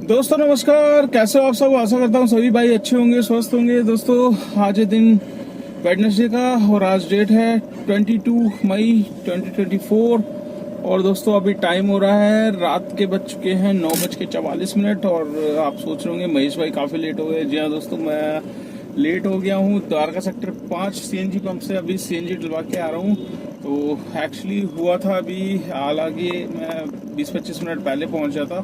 दोस्तों नमस्कार, कैसे हो आप सब। आशा करता हूँ सभी भाई अच्छे होंगे, स्वस्थ होंगे। दोस्तों आज है दिन वेडनेसडे का और आज डेट है 22 मई 2024। और दोस्तों अभी टाइम हो रहा है, रात के बज चुके हैं 9:44। और आप सोच रहे होंगे महेश भाई काफी लेट हो गए। जी हाँ दोस्तों, मैं लेट हो गया हूँ। द्वारका सेक्टर 5 सीएनजी पंप से अभी सीएनजी डलवा के आ रहा हूँ। तो एक्चुअली हुआ था अभी, हालांकि मैं 20-25 मिनट पहले पहुंच जाता,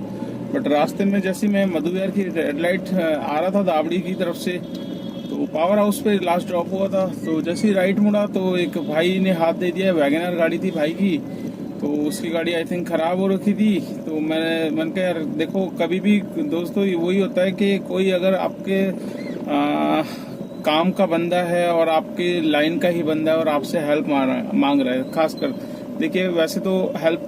बट रास्ते में जैसे मैं मधुविहार की रेड लाइट आ रहा था दावड़ी की तरफ से, तो पावर हाउस पे लास्ट ड्रॉप हुआ था। तो जैसे ही राइट मुड़ा तो एक भाई ने हाथ दे दिया। वैगनर गाड़ी थी भाई की, तो उसकी गाड़ी आई थिंक खराब हो रखी थी। तो मैंने कहा यार देखो, कभी भी दोस्तों वही होता है कि कोई अगर आपके काम का बंदा है और आपके लाइन का ही बंदा है और आपसे हेल्प मांग रहा है, खासकर देखिए वैसे तो हेल्प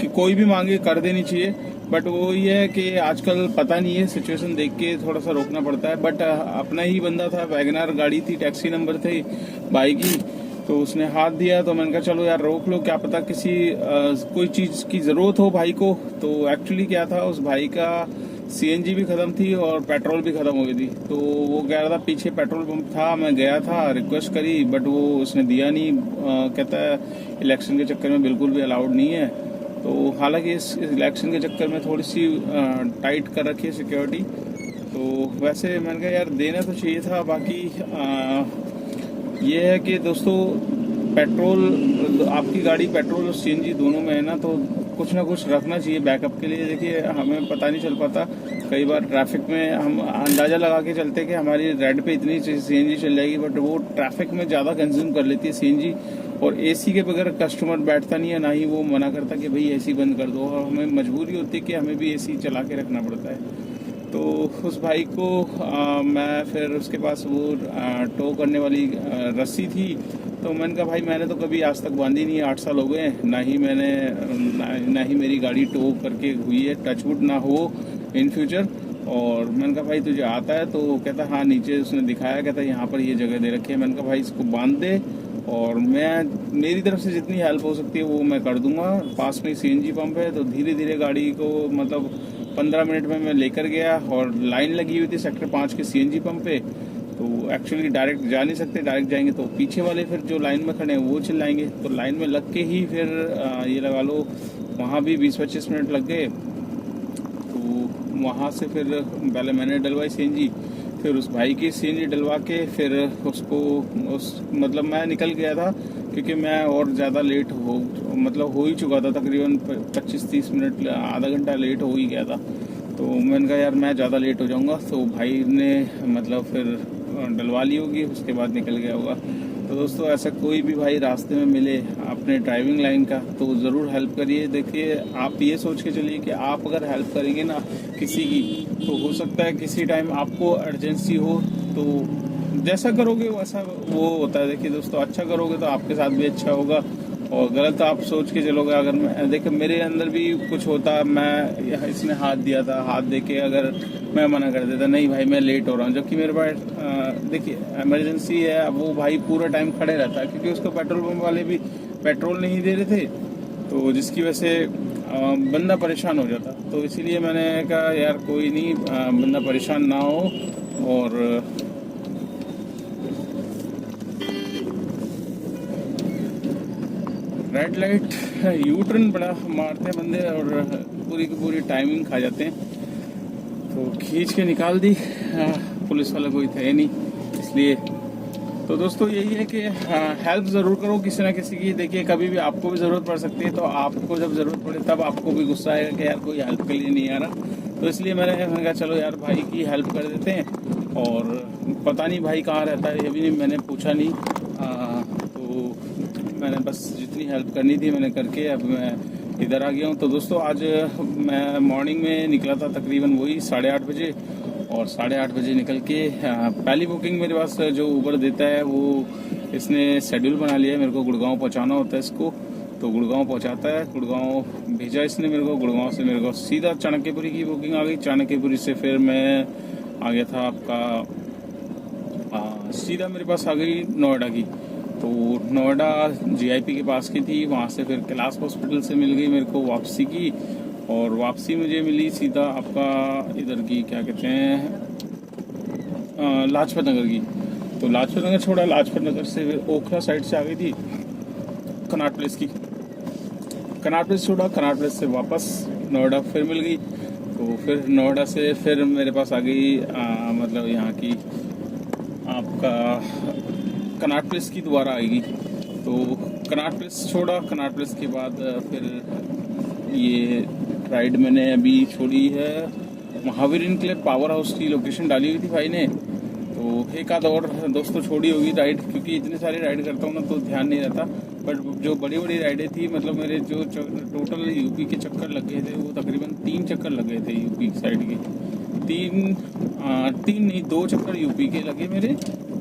कि कोई भी मांगे कर देनी चाहिए, बट वो ये है कि आजकल पता नहीं है, सिचुएशन देख के थोड़ा सा रोकना पड़ता है। बट अपना ही बंदा था, वैगनर गाड़ी थी, टैक्सी नंबर थे बाइक की, तो उसने हाथ दिया। तो मैंने कहा चलो यार रोक लो, क्या पता किसी कोई चीज की जरूरत हो भाई को। तो एक्चुअली क्या था, उस भाई का सीएनजी भी खत्म थी और पेट्रोल भी खत्म हो गई थी। तो वो कह रहा था पीछे पेट्रोल पंप था, मैं गया था, रिक्वेस्ट करी, बट वो उसने दिया नहीं। कहता है इलेक्शन के चक्कर में बिल्कुल भी अलाउड नहीं है। तो हालांकि इस इलेक्शन के चक्कर में थोड़ी सी टाइट कर रखी है सिक्योरिटी। तो वैसे मैंने कहा यार देना तो चाहिए था। बाकी ये है कि दोस्तों पेट्रोल, आपकी गाड़ी पेट्रोल और सीएनजी दोनों में है ना, तो कुछ ना कुछ रखना चाहिए बैकअप के लिए। देखिए हमें पता नहीं चल पाता, कई बार ट्रैफिक में हम अंदाजा लगा के चलते कि हमारी रेड पे इतनी सीएनजी चल जाएगी, बट वो ट्रैफिक में ज्यादा कंज्यूम कर लेती है सीएनजी। और एसी के बगैर कस्टमर बैठता नहीं है, ना ही वो मना करता कि भाई एसी बंद कर दो, और हमें मजबूरी होती है कि हमें भी एसी चला के रखना पड़ता है। तो उस भाई को मैं फिर उसके पास वो टो करने वाली रस्सी थी। तो मैंने कहा भाई मैंने तो कभी आज तक बांधी नहीं है, 8 साल हो गए, ना ही मेरी गाड़ी टो करके हुई है, टचवुड ना हो इन फ्यूचर। और मैंने कहा भाई तुझे आता है? तो कहता हाँ, नीचे उसने दिखाया, कहता यहाँ पर ये जगह दे रखी है। मैंने कहा भाई इसको बांध दे और मेरी तरफ से जितनी हेल्प हो सकती है वो मैं कर दूंगा। पास में सीएनजी पंप है, तो धीरे धीरे गाड़ी को मतलब 15 मिनट में मैं लेकर गया। और लाइन लगी हुई थी सेक्टर 5 के सीएनजी पंप पे, तो एक्चुअली डायरेक्ट जा नहीं सकते, डायरेक्ट जाएंगे तो पीछे वाले फिर जो लाइन में खड़े हैं वो चिल्लाएंगे। तो लाइन में लग के ही फिर ये लगा लो वहाँ भी 20-25 मिनट लग गए। तो वहाँ से फिर पहले मैंने डलवाई सीएनजी, फिर उस भाई की सीएनजी डलवा के फिर उसको मतलब मैं निकल गया था, क्योंकि मैं और ज़्यादा लेट हो ही चुका था, तकरीबन 25-30 मिनट, आधा घंटा लेट हो ही गया था। तो मैंने कहा यार मैं ज़्यादा लेट हो जाऊंगा, तो भाई ने मतलब फिर डलवा ली होगी, उसके बाद निकल गया होगा। तो दोस्तों ऐसा कोई भी भाई रास्ते में मिले अपने ड्राइविंग लाइन का, तो ज़रूर हेल्प करिए। देखिए आप ये सोच के चलिए कि आप अगर हेल्प करेंगे ना किसी की, तो हो सकता है किसी टाइम आपको अर्जेंसी हो, तो जैसा करोगे वैसा वो होता है। देखिए दोस्तों, अच्छा करोगे तो आपके साथ भी अच्छा होगा, और गलत आप सोच के चलोगे। अगर देखिए मेरे अंदर भी कुछ होता, मैं इसने हाथ दिया था, हाथ दे के अगर मैं मना कर देता नहीं भाई मैं लेट हो रहा हूँ, जबकि मेरे पास देखिए इमरजेंसी है, वो भाई पूरा टाइम खड़े रहता है, क्योंकि उसको पेट्रोल पंप वाले भी पेट्रोल नहीं दे रहे थे, तो जिसकी वजह से बंदा परेशान हो जाता। तो इसीलिए मैंने कहा यार कोई नहीं, बंदा परेशान ना हो। और रेड लाइट यू टर्न बड़ा मारते हैं बंदे, और पूरी की पूरी टाइमिंग खा जाते हैं। तो खींच के निकाल दी, पुलिस वाला कोई था नहीं, इसलिए। तो दोस्तों यही है कि हेल्प ज़रूर करो किसी ना किसी की। देखिए कभी भी आपको भी ज़रूरत पड़ सकती है, तो आपको जब ज़रूरत पड़े तब आपको भी गुस्सा आएगा कि यार कोई हेल्प के लिए नहीं आ रहा। तो इसलिए मैंने कहा चलो यार भाई की हेल्प कर देते हैं। और पता नहीं भाई कहाँ रहता है, ये भी नहीं मैंने पूछा नहीं। तो मैंने बस जितनी हेल्प करनी थी मैंने करके अब मैं इधर आ गया हूँ। तो दोस्तों आज मैं मॉर्निंग में निकला था तकरीबन वही 8:30 बजे, और 8:30 बजे निकल के पहली बुकिंग मेरे पास जो उबर देता है वो इसने शेड्यूल बना लिया है, मेरे को गुड़गांव पहुंचाना होता है इसको। तो गुड़गांव पहुंचाता है, गुड़गांव भेजा इसने मेरे को, गुड़गांव से मेरे को सीधा चाणक्यपुरी की बुकिंग आ गई। चाणक्यपुरी से फिर मैं आ गया था आपका सीधा मेरे पास आ गई नोएडा की। तो नोएडा जीआईपी के पास की थी, वहाँ से फिर कैलाश हॉस्पिटल से मिल गई मेरे को वापसी की। और वापसी मुझे मिली सीधा आपका इधर की क्या कहते हैं लाजपत नगर की। तो लाजपत नगर छोड़ा, लाजपत नगर से फिर ओखला साइड से आ गई थी कनॉट प्लेस की। कनॉट प्लेस छोड़ा, कनॉट प्लेस से वापस नोएडा फिर मिल गई। तो फिर नोएडा से फिर मेरे पास आ गई मतलब यहाँ की आपका कनॉट प्लेस की दोबारा आएगी। तो कनॉट प्लेस छोड़ा, कनॉट प्लेस के बाद फिर ये राइड मैंने अभी छोड़ी है महावीर इनक्लेव पावर हाउस की लोकेशन डाली हुई थी भाई ने। तो एक आध और दोस्तों छोड़ी होगी राइड, क्योंकि इतनी सारी राइड करता हूँ ना तो ध्यान नहीं रहता। बट जो बड़ी बड़ी राइडें थी, मतलब मेरे जो टोटल यूपी के चक्कर लग गए थे वो तकरीबन 3 चक्कर लग गए थे यूपी की साइड के। तीन नहीं 2 चक्कर यूपी के लगे मेरे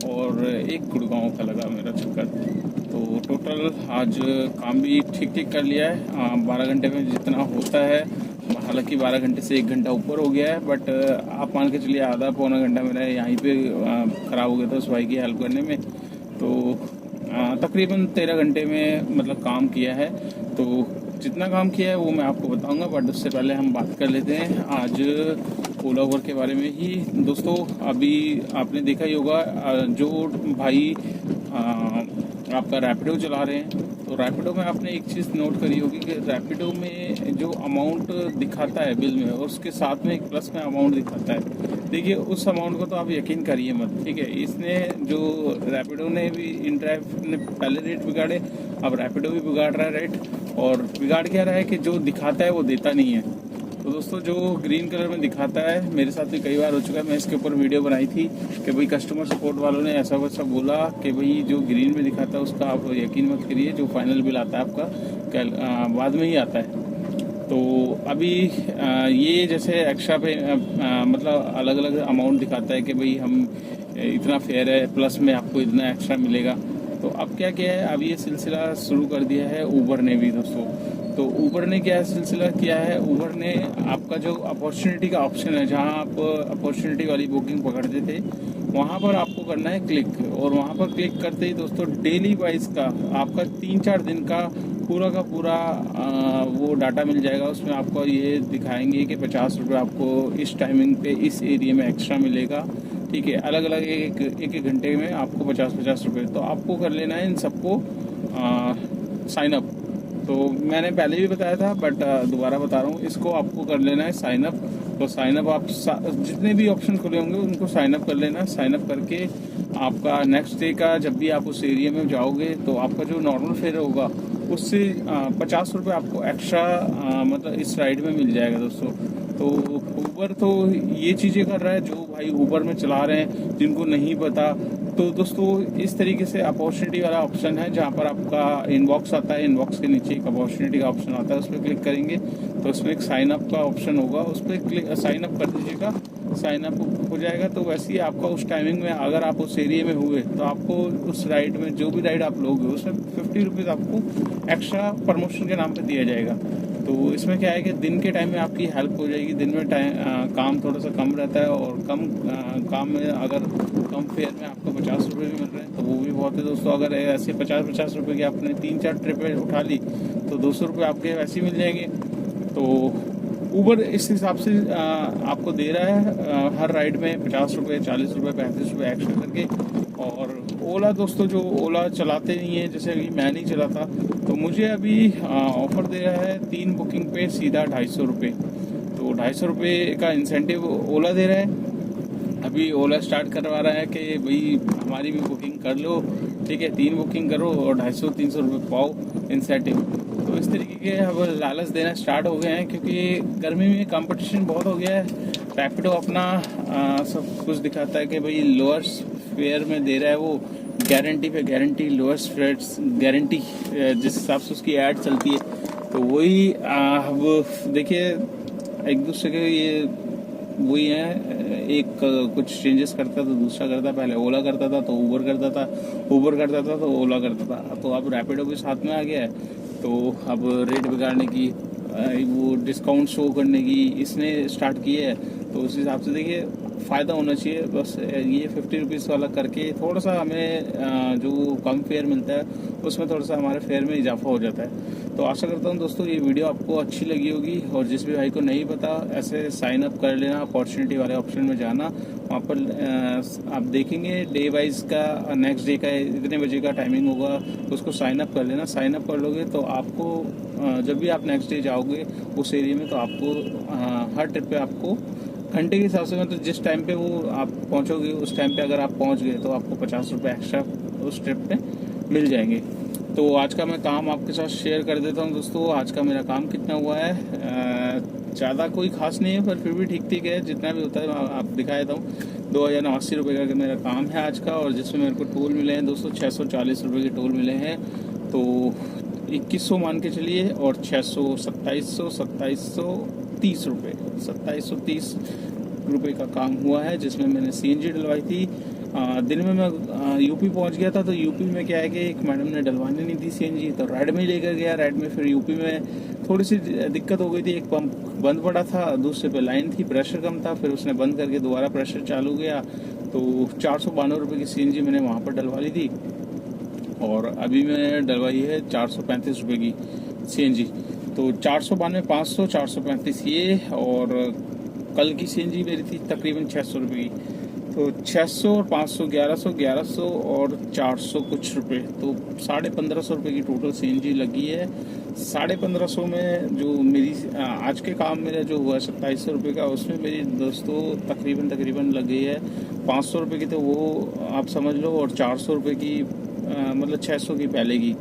और एक गुड़गांव का लगा मेरा चक्कर। तो टोटल आज काम भी ठीक ठीक कर लिया है 12 घंटे में जितना होता है। हालांकि 12 घंटे से 1 घंटा ऊपर हो गया है, बट आप मान के चलिए आधा पौना घंटा मेरा यहीं पे ख़राब हो गया था उस भाई की हेल्प करने में। तो तकरीबन 13 घंटे में मतलब काम किया है। तो जितना काम किया है वो मैं आपको बताऊंगा, बट उससे पहले हम बात कर लेते हैं आज ओला उबर के बारे में ही। दोस्तों अभी आपने देखा ही होगा जो भाई आपका रैपिडो चला रहे हैं, तो रैपिडो में आपने एक चीज़ नोट करी होगी कि रैपिडो में जो अमाउंट दिखाता है बिल में और उसके साथ में एक प्लस में अमाउंट दिखाता है। देखिए उस अमाउंट को तो आप यकीन करिए मत, ठीक है। इसने जो रैपिडो ने भी इनड्राइव ने पहले रेट बिगाड़े, अब रैपिडो भी बिगाड़ रहा है रेट। और बिगाड़ क्या रहा है कि जो दिखाता है वो देता नहीं है। तो दोस्तों जो ग्रीन कलर में दिखाता है, मेरे साथ भी कई बार हो चुका है, मैं इसके ऊपर वीडियो बनाई थी कि भाई कस्टमर सपोर्ट वालों ने ऐसा वैसा बोला कि भाई जो ग्रीन में दिखाता है उसका आप यकीन मत करिए, जो फाइनल बिल आता है आपका बाद में ही आता है। तो अभी ये जैसे एक्स्ट्रा पे मतलब अलग अलग अमाउंट दिखाता है कि भाई हम इतना फेयर है, प्लस में आपको इतना एक्स्ट्रा मिलेगा। तो अब क्या किया है, अब ये सिलसिला शुरू कर दिया है ऊबर ने भी दोस्तों। तो ऊबर ने क्या सिलसिला किया है, ऊबर ने आपका जो अपॉर्चुनिटी का ऑप्शन है, जहां आप अपॉर्चुनिटी वाली बुकिंग पकड़ते थे वहां पर आपको करना है क्लिक। और वहां पर क्लिक करते ही दोस्तों डेली वाइज का आपका 3-4 दिन का पूरा वो डाटा मिल जाएगा। उसमें आपको ये दिखाएंगे कि 50 रुपये आपको इस टाइमिंग पे इस एरिया में एक्स्ट्रा मिलेगा, ठीक है। अलग अलग एक घंटे में आपको 50-50 रुपये। तो आपको कर लेना है इन सबको साइन अप। तो मैंने पहले भी बताया था बट दोबारा बता रहा हूँ, इसको आपको कर लेना है साइन अप। तो साइन अप आप जितने भी ऑप्शन खुले होंगे उनको साइन अप कर लेना। साइन अप करके आपका नेक्स्ट डे का जब भी आप उस एरिया में जाओगे तो आपका जो नॉर्मल फेयर होगा उससे 50 रुपये आपको एक्स्ट्रा मतलब इस राइड में मिल जाएगा दोस्तों। तो ऊबर तो ये चीज़ें कर रहा है, जो भाई ऊबर में चला रहे हैं जिनको नहीं पता। तो दोस्तों इस तरीके से अपॉर्चुनिटी वाला ऑप्शन है जहाँ पर आपका इनबॉक्स आता है, इनबॉक्स के नीचे एक अपॉर्चुनिटी का ऑप्शन आता है, उस पर क्लिक करेंगे तो उसमें एक साइन अप का ऑप्शन होगा, उस पर क्लिक साइन अप कर दीजिएगा। साइन अप हो जाएगा तो वैसे ही आपका उस टाइमिंग में अगर आप उस एरिया में हुए तो आपको उस राइड में जो भी राइड आप लोगे उसमें 50 रुपीज़ आपको एक्स्ट्रा प्रमोशन के नाम पे दिया जाएगा। तो इसमें क्या है कि दिन के टाइम में आपकी हेल्प हो जाएगी। दिन में काम थोड़ा सा कम रहता है और काम में अगर कम फेयर में आपको 50 रुपये भी मिल रहे हैं तो वो भी बहुत है दोस्तों। अगर ऐसे 50-50 रुपये की आपने 3-4 ट्रिपें उठा ली तो 200 रुपये आपके वैसे ही मिल जाएंगे। तो ऊबर इस हिसाब से आपको दे रहा है हर राइड में 50 रुपये, 40 रुपये, 35 रुपये एक्स्ट्रा करके। और ओला दोस्तों जो ओला चलाते नहीं है, जैसे अभी मैं नहीं चलाता, तो मुझे अभी ऑफर दे रहा है 3 बुकिंग पे सीधा 250 रुपये। तो 250 रुपये का इंसेंटिव ओला दे रहा है। अभी ओला स्टार्ट करवा रहा है कि भाई हमारी भी बुकिंग कर लो, ठीक है, 3 बुकिंग करो और 250-300 रुपये पाओ इंसेंटिव। तो इस तरीके के अब लालच देना स्टार्ट हो गए हैं, क्योंकि गर्मी में कंपटीशन बहुत हो गया है। रैपिडो अपना सब कुछ दिखाता है कि भाई लोअर फेयर में दे रहा है, वो गारंटी पे गारंटी, लोएस्ट रेट्स गारंटी, जिस हिसाब से उसकी ऐड चलती है। तो वही अब देखिए एक दूसरे के ये वही है, एक कुछ चेंजेस करता तो दूसरा करता। पहले ओला करता था तो ऊबर करता था, ऊबर करता था तो ओला करता था। तो अब रैपिडो भी साथ में आ गया है, तो अब रेट बिगाड़ने की, वो डिस्काउंट शो करने की इसने स्टार्ट की है। तो उस हिसाब से देखिए फ़ायदा होना चाहिए। बस ये 50 रुपीज़ वाला करके थोड़ा सा हमें जो कम फेयर मिलता है उसमें थोड़ा सा हमारे फेयर में इजाफा हो जाता है। तो आशा करता हूँ दोस्तों ये वीडियो आपको अच्छी लगी होगी, और जिस भी भाई को नहीं पता ऐसे साइन अप कर लेना, अपॉर्चुनिटी वाले ऑप्शन में जाना, वहाँ पर आप देखेंगे डे वाइज का, नेक्स्ट डे का इतने बजे का टाइमिंग होगा, उसको साइन अप कर लेना। साइन अप कर लोगे तो आपको जब भी आप नेक्स्ट डे जाओगे उस एरिया में, तो आपको हर ट्रिप पे आपको घंटे के हिसाब से, मतलब जिस टाइम पे वो आप पहुंचोगे उस टाइम पे अगर आप पहुंच गए तो आपको 50 रुपये एक्स्ट्रा उस ट्रिप पे मिल जाएंगे। तो आज का मैं काम आपके साथ शेयर कर देता हूं दोस्तों। आज का मेरा काम कितना हुआ है, ज़्यादा कोई खास नहीं है, पर फिर भी ठीक ठीक है, जितना भी होता है मैं आप दिखा देता हूँ। 2080 रुपये का मेरा काम है आज का, और जिसमें मेरे को टोल मिले हैं दोस्तों 640 रुपये के टोल मिले हैं। तो 2100 मान के चलिए, और 600 2730 रुपये, 2730 रुपये का काम हुआ है, जिसमें मैंने CNG डलवाई थी। दिन में मैं यूपी पहुंच गया था, तो यूपी में क्या है कि एक मैडम ने डलवानी नहीं थी CNG, तो रेड में लेकर गया। रेड में फिर यूपी में थोड़ी सी दिक्कत हो गई थी, एक पंप बंद पड़ा था, दूसरे पे लाइन थी, प्रेशर कम था, फिर उसने बंद करके दोबारा प्रेशर चालू गया, तो 492 रुपये की CNG मैंने वहाँ पर डलवा ली थी। और अभी मैंने डलवाई है 435 रुपये की CNG। तो 492, 500, 435 ये, और कल की CNG मेरी थी तकरीबन 600 रुपये की। तो 600 और 500, 1100 और 400 कुछ रुपए, तो 1550 रुपये की टोटल CNG लगी है। 1550 में जो मेरी आज के काम मेरा जो हुआ 2700 रुपये का, उसमें मेरी दोस्तों तकरीबन लग गई है 500 रुपये की, तो वो आप समझ लो, और 400 रुपये की मतलब 600 की पहले की।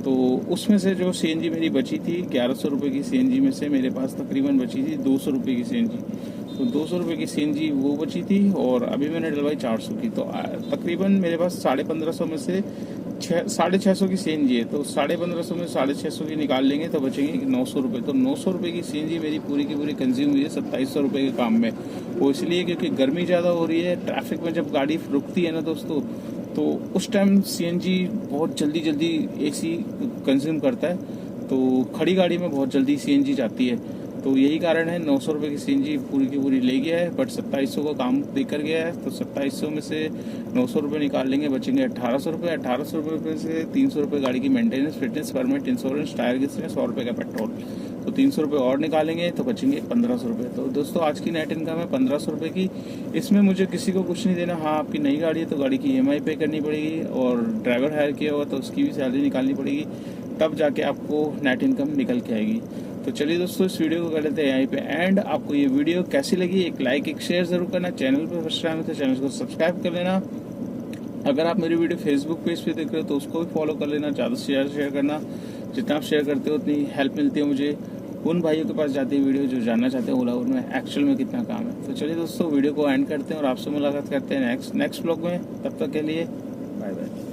तो उसमें से जो CNG मेरी बची थी 1100 रुपये की CNG में से मेरे पास तकरीबन बची थी 200 रुपये की CNG। तो 200 रुपये की CNG वो बची थी, और अभी मैंने डलवाई 400 की। तो तकरीबन मेरे पास 1550 में से 650 की CNG है। तो 1550 में 650 की निकाल लेंगे तो बचेंगे 900 रुपये। तो 900 रुपये की CNG मेरी पूरी की पूरी कंज्यूम हुई है 2700 रुपये के काम में। वो इसलिए क्योंकि गर्मी ज़्यादा हो रही है, ट्रैफिक में जब गाड़ी रुकती है ना दोस्तों, तो उस टाइम CNG बहुत जल्दी AC कंज्यूम करता है, तो खड़ी गाड़ी में बहुत जल्दी CNG जाती है। तो यही कारण है 900 रुपये की CNG पूरी की पूरी ले गया है, बट 2700 का काम देकर गया है। तो 2700 में से 900 रुपये निकाल लेंगे, बचेंगे 1800 रुपये। 1800 रुपये से 300 रुपये गाड़ी की maintenance, fitness, permit, insurance, tyre घिसने, 100 रुपये का पेट्रोल। तो 300 रुपये और निकालेंगे तो बचेंगे 1500 रुपये। तो दोस्तों आज की नेट इनकम है 1500 रुपये की। इसमें मुझे किसी को कुछ नहीं देना। हाँ, आपकी नई गाड़ी है तो गाड़ी की EMI पे करनी पड़ेगी, और ड्राइवर हायर किया हुआ तो उसकी भी सैलरी निकालनी पड़ेगी, तब जाके आपको नेट इनकम निकल के आएगी। तो चलिए दोस्तों इस वीडियो को कर लेते हैं यहीं पे एंड। आपको ये वीडियो कैसी लगी, एक लाइक एक शेयर जरूर करना। चैनल पर फर्स्ट टाइम है तो चैनल को सब्सक्राइब कर लेना। अगर आप मेरी वीडियो फेसबुक पेज पे देख रहे हो तो उसको भी फॉलो कर लेना। ज़्यादा से ज़्यादा शेयर करना, जितना आप शेयर करते हो उतनी हेल्प मिलती है मुझे। उन भाइयों के पास जाती है वीडियो जो जानना चाहते हैं ओला में एक्चुअल में कितना काम है। तो चलिए दोस्तों वीडियो को एंड करते हैं और आपसे मुलाकात करते हैं नेक्स्ट ब्लॉग में। तब तक के लिए बाय बाय।